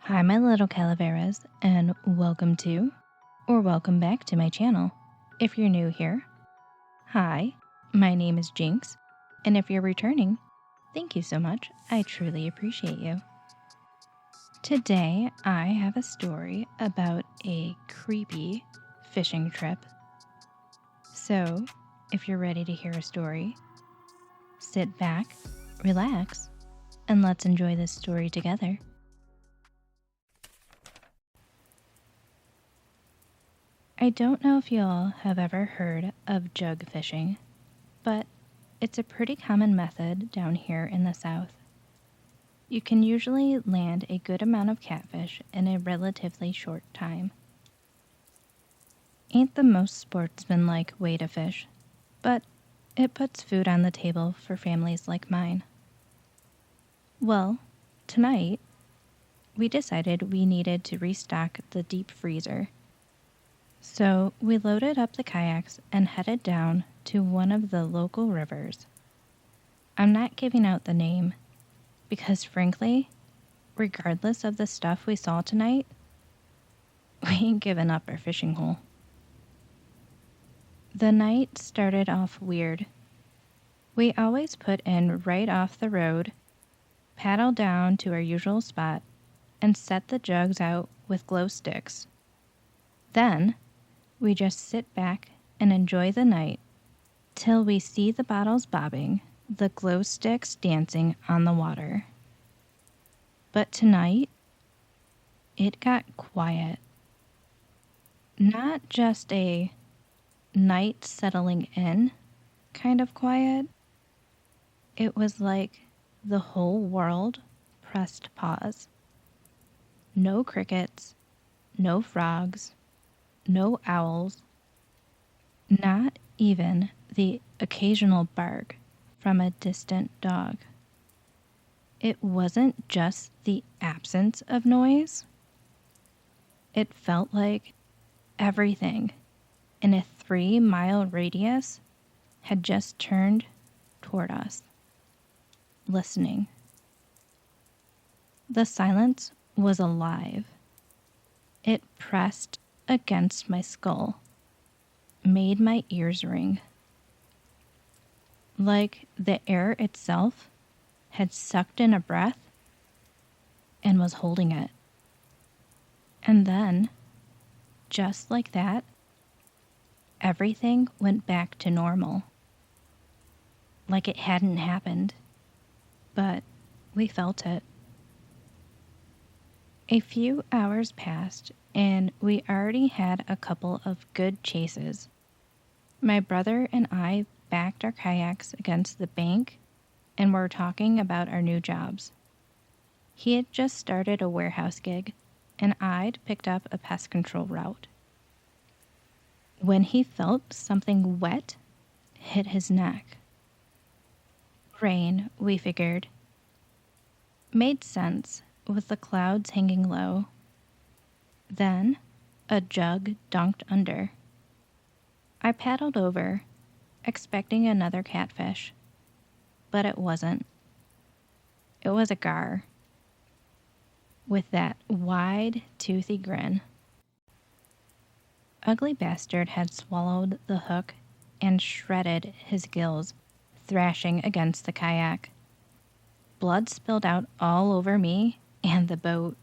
Hi, my little calaveras, and welcome to, or welcome back to my channel. If you're new here, hi, my name is Jinx, and if you're returning, thank you so much. I truly appreciate you. Today, I have a story about a creepy fishing trip. So, if you're ready to hear a story, sit back, relax, and let's enjoy this story together. I don't know if you all have ever heard of jug fishing, but it's a pretty common method down here in the South. You can usually land a good amount of catfish in a relatively short time. Ain't the most sportsmanlike way to fish, but it puts food on the table for families like mine. Well, tonight, we decided we needed to restock the deep freezer. So we loaded up the kayaks and headed down to one of the local rivers. I'm not giving out the name because, frankly, regardless of the stuff we saw tonight, we ain't given up our fishing hole. The night started off weird. We always put in right off the road, paddle down to our usual spot, and set the jugs out with glow sticks. Then we just sit back and enjoy the night till we see the bottles bobbing, the glow sticks dancing on the water. But tonight, it got quiet. Not just a night settling in kind of quiet. It was like the whole world pressed pause. No crickets, no frogs, no owls, not even the occasional bark from a distant dog. It wasn't just the absence of noise. It felt like everything in a 3-mile radius had just turned toward us, listening. The silence was alive. It pressed against my skull, made my ears ring. Like the air itself had sucked in a breath and was holding it. And then, just like that, everything went back to normal. Like it hadn't happened, but we felt it. A few hours passed, and we already had a couple of good chases. My brother and I backed our kayaks against the bank and were talking about our new jobs. He had just started a warehouse gig, and I'd picked up a pest control route. When he felt something wet hit his neck. Rain, we figured. Made sense with the clouds hanging low. Then, a jug dunked under. I paddled over, expecting another catfish, but it wasn't. It was a gar, with that wide, toothy grin. Ugly bastard had swallowed the hook and shredded his gills, thrashing against the kayak. Blood spilled out all over me and the boat.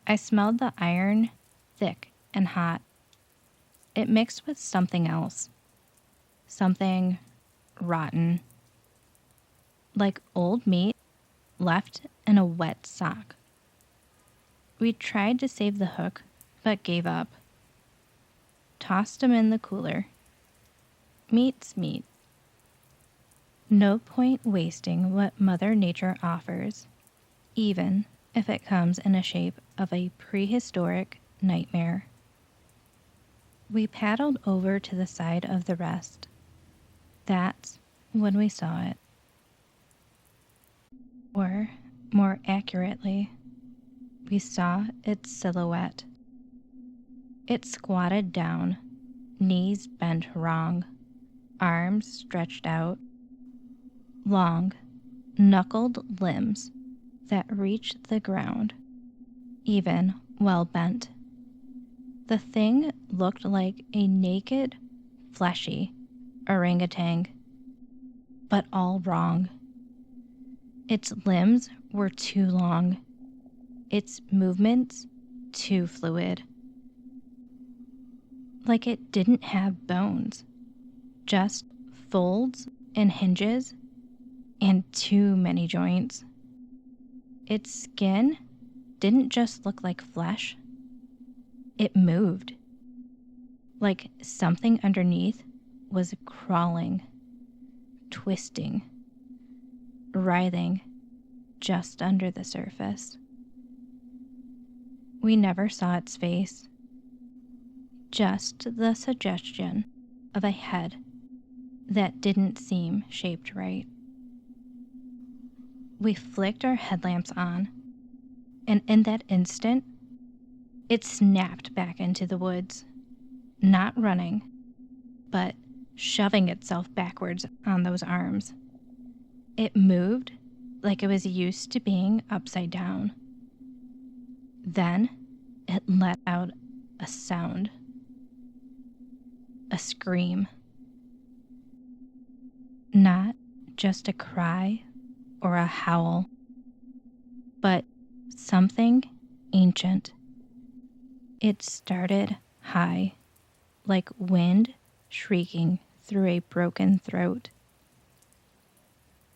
I smelled the iron, thick and hot. It mixed with something else. Something rotten. Like old meat left in a wet sock. We tried to save the hook, but gave up. Tossed him in the cooler. Meat's meat. No point wasting what Mother Nature offers, even if it comes in the shape of a prehistoric nightmare. We paddled over to the side of the rest. That's when we saw it. Or, more accurately, we saw its silhouette. It squatted down, knees bent wrong, arms stretched out, long, knuckled limbs that reached the ground. even well bent. The thing looked like a naked, fleshy orangutan, but all wrong. Its limbs were too long, its movements too fluid. Like it didn't have bones, just folds and hinges and too many joints. Its skin didn't just look like flesh, it moved. Like something underneath was crawling, twisting, writhing just under the surface. We never saw its face, just the suggestion of a head that didn't seem shaped right. We flicked our headlamps on, and in that instant, it snapped back into the woods, not running, but shoving itself backwards on those arms. It moved like it was used to being upside down. Then it let out a sound, a scream. Not just a cry or a howl, but something ancient. It started high, like wind shrieking through a broken throat,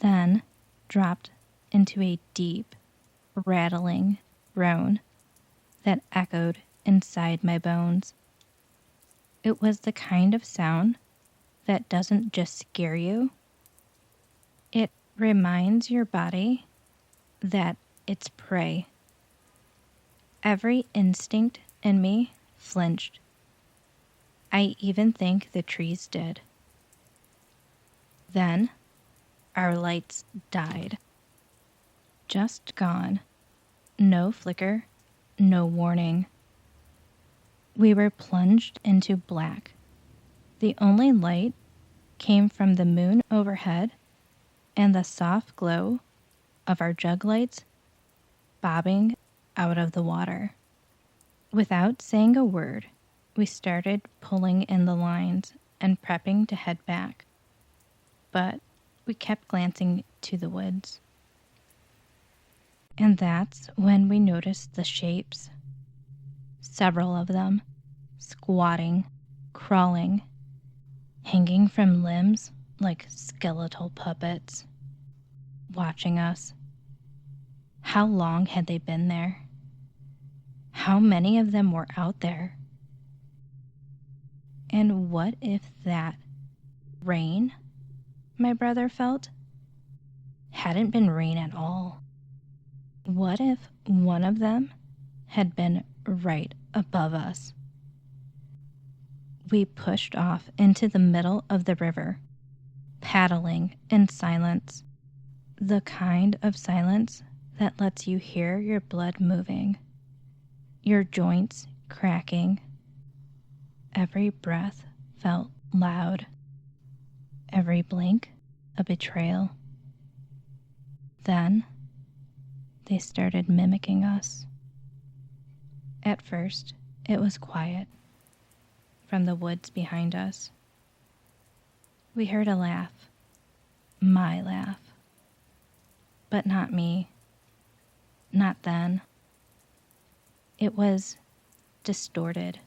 then dropped into a deep, rattling groan that echoed inside my bones. It was the kind of sound that doesn't just scare you, it reminds your body that it's prey. Every instinct in me flinched. I even think the trees did. Then our lights died. Just gone. No flicker, no warning. We were plunged into black. The only light came from the moon overhead and the soft glow of our jug lights bobbing out of the water. Without saying a word, we started pulling in the lines and prepping to head back. But we kept glancing to the woods. And that's when we noticed the shapes. Several of them, squatting, crawling, hanging from limbs like skeletal puppets, watching us. How long had they been there? How many of them were out there? And what if that rain my brother felt hadn't been rain at all? What if one of them had been right above us? We pushed off into the middle of the river, paddling in silence, the kind of silence that lets you hear your blood moving, your joints cracking. Every breath felt loud, every blink a betrayal. Then they started mimicking us. At first, it was quiet from the woods behind us. We heard a laugh, my laugh, but not me, not then. It was distorted,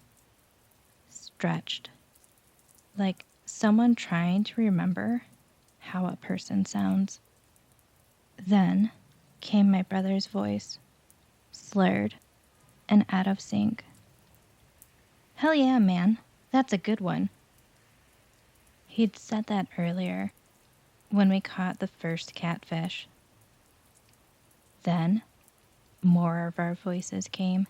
stretched, like someone trying to remember how a person sounds. Then came my brother's voice, slurred and out of sync. "Hell yeah, man, that's a good one." He'd said that earlier, when we caught the first catfish. Then, more of our voices came,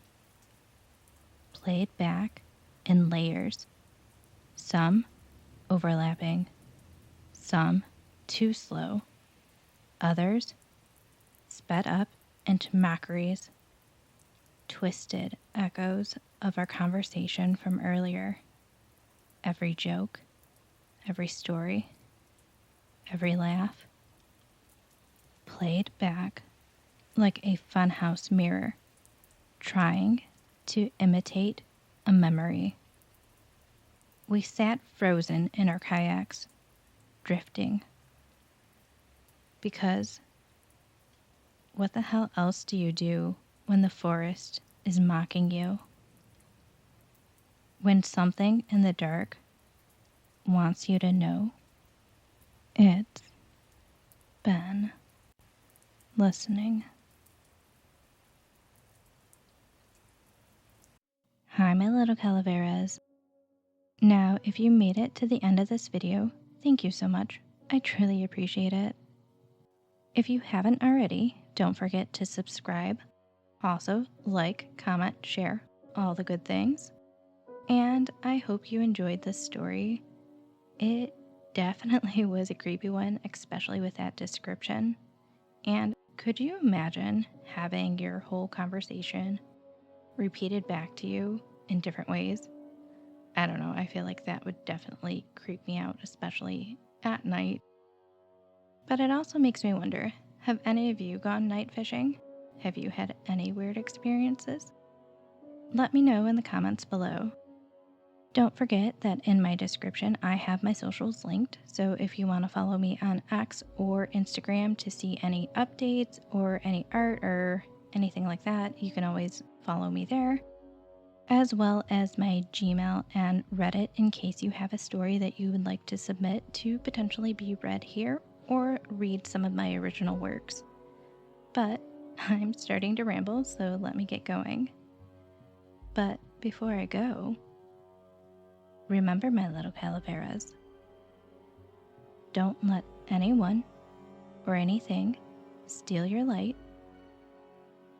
played back in layers, some overlapping, some too slow, others sped up into mockeries, twisted echoes of our conversation from earlier. Every joke, every story, every laugh, played back like a funhouse mirror, trying to imitate a memory. We sat frozen in our kayaks, drifting. Because what the hell else do you do when the forest is mocking you? When something in the dark wants you to know? It's been listening. Hi, my little calaveras. Now, if you made it to the end of this video, thank you so much. I truly appreciate it. If you haven't already, don't forget to subscribe. Also, like, comment, share, all the good things. And I hope you enjoyed this story. It definitely was a creepy one, especially with that description. And could you imagine having your whole conversation repeated back to you in different ways? I don't know, I feel like that would definitely creep me out, especially at night. But it also makes me wonder, have any of you gone night fishing? Have you had any weird experiences? Let me know in the comments below. Don't forget that in my description I have my socials linked, so if you want to follow me on X or Instagram to see any updates or any art or anything like that, you can always follow me there, as well as my Gmail and Reddit in case you have a story that you would like to submit to potentially be read here or read some of my original works. But I'm starting to ramble, so let me get going. But before I go, remember, my little calaveras, don't let anyone or anything steal your light,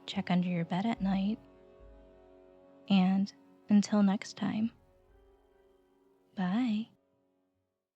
check under your bed at night, and until next time,